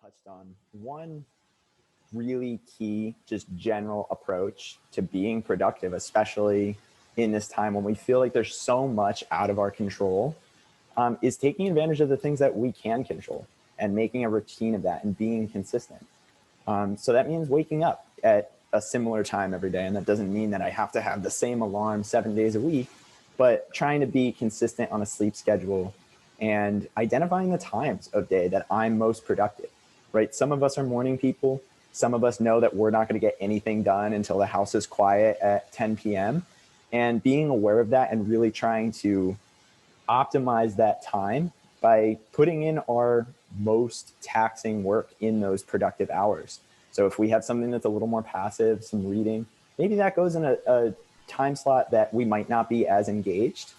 touched on, one really key, just general approach to being productive, especially in this time when we feel like there's so much out of our control, is taking advantage of the things that we can control and making a routine of that and being consistent. So that means waking up at a similar time every day. And that doesn't mean that I have to have the same alarm 7 days a week, but trying to be consistent on a sleep schedule and identifying the times of day that I'm most productive, right? Some of us are morning people. Some of us know that we're not going to get anything done until the house is quiet at 10 p.m. And being aware of that and really trying to optimize that time by putting in our most taxing work in those productive hours. So if we have something that's a little more passive, some reading, maybe that goes in a time slot that we might not be as engaged.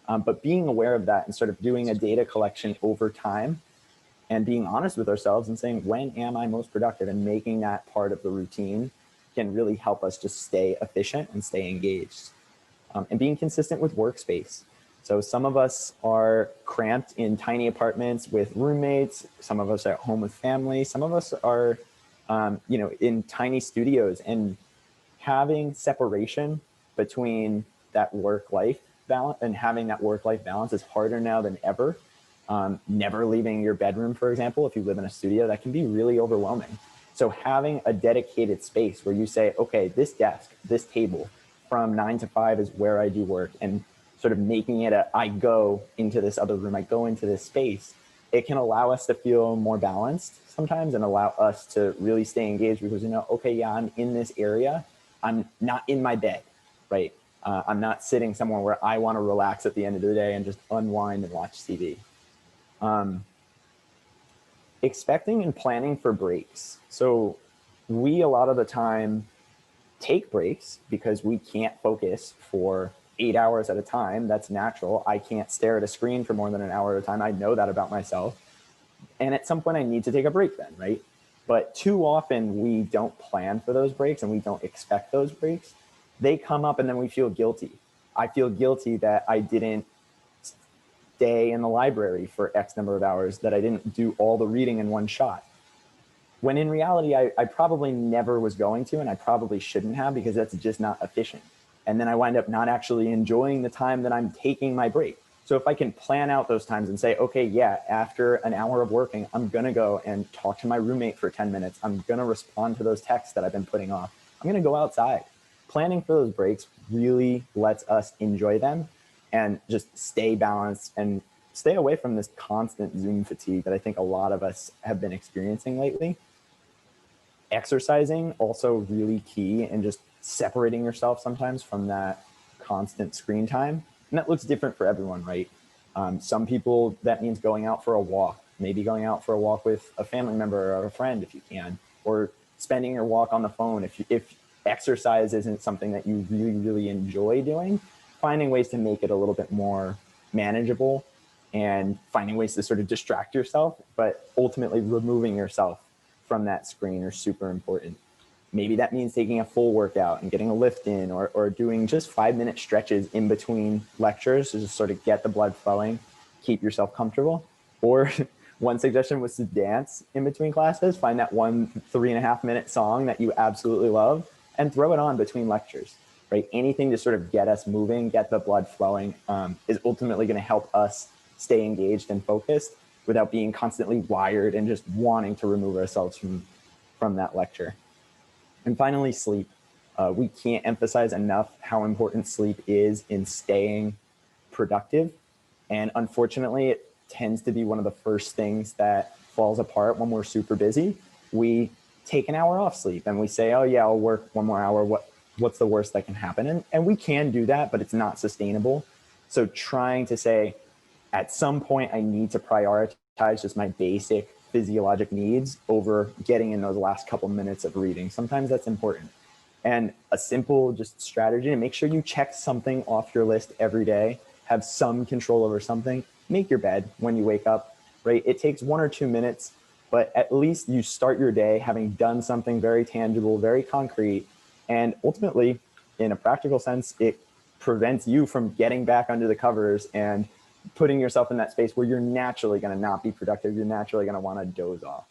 But being aware of that and sort of doing a data collection over time and being honest with ourselves and saying, when am I most productive, and making that part of the routine can really help us just stay efficient and stay engaged. And being consistent with workspace. So some of us are cramped in tiny apartments with roommates. Some of us are at home with family. Some of us are, in tiny studios, and having separation between that work-life balance and having that work-life balance is harder now than ever. Never leaving your bedroom, for example, if you live in a studio, that can be really overwhelming. So having a dedicated space where you say, okay, this desk, this table from 9 to 5 is where I do work, and sort of making it I go into this other room, I go into this space, it can allow us to feel more balanced sometimes and allow us to really stay engaged because, okay, yeah, I'm in this area. I'm not in my bed, right? I'm not sitting somewhere where I want to relax at the end of the day and just unwind and watch TV. Expecting and planning for breaks. So we, a lot of the time, take breaks because we can't focus for 8 hours at a time. That's natural. I can't stare at a screen for more than an hour at a time. I know that about myself. And at some point I need to take a break then, right? But too often we don't plan for those breaks and we don't expect those breaks. They come up and then we feel guilty. I feel guilty that I didn't stay in the library for X number of hours, that I didn't do all the reading in one shot. When in reality, I probably never was going to, and I probably shouldn't have, because that's just not efficient. And then I wind up not actually enjoying the time that I'm taking my break. So if I can plan out those times and say, okay, yeah, after an hour of working, I'm going to go and talk to my roommate for 10 minutes. I'm going to respond to those texts that I've been putting off. I'm going to go outside. Planning for those breaks really lets us enjoy them and just stay balanced and stay away from this constant Zoom fatigue that I think a lot of us have been experiencing lately. Exercising, also really key, and just separating yourself sometimes from that constant screen time. And that looks different for everyone, right? Some people, that means going out for a walk, maybe going out for a walk with a family member or a friend if you can, or spending your walk on the phone. If exercise isn't something that you really, really enjoy doing, finding ways to make it a little bit more manageable and finding ways to sort of distract yourself, but ultimately removing yourself from that screen are super important. Maybe that means taking a full workout and getting a lift in, or doing just 5-minute stretches in between lectures to just sort of get the blood flowing, keep yourself comfortable. Or one suggestion was to dance in between classes. Find that one 3.5-minute song that you absolutely love and throw it on between lectures, right? Anything to sort of get us moving, get the blood flowing, is ultimately going to help us stay engaged and focused without being constantly wired and just wanting to remove ourselves from that lecture. And finally, sleep. We can't emphasize enough how important sleep is in staying productive. And unfortunately, it tends to be one of the first things that falls apart when we're super busy. We take an hour off sleep and we say, oh yeah, I'll work one more hour. What's the worst that can happen? And we can do that, but it's not sustainable. So trying to say, at some point, I need to prioritize just my basic physiologic needs over getting in those last couple minutes of reading. Sometimes that's important. And a simple just strategy to make sure you check something off your list every day, have some control over something, make your bed when you wake up, right? It takes 1 or 2 minutes, but at least you start your day having done something very tangible, very concrete. And ultimately, in a practical sense, it prevents you from getting back under the covers and putting yourself in that space where you're naturally going to not be productive. You're naturally going to want to doze off.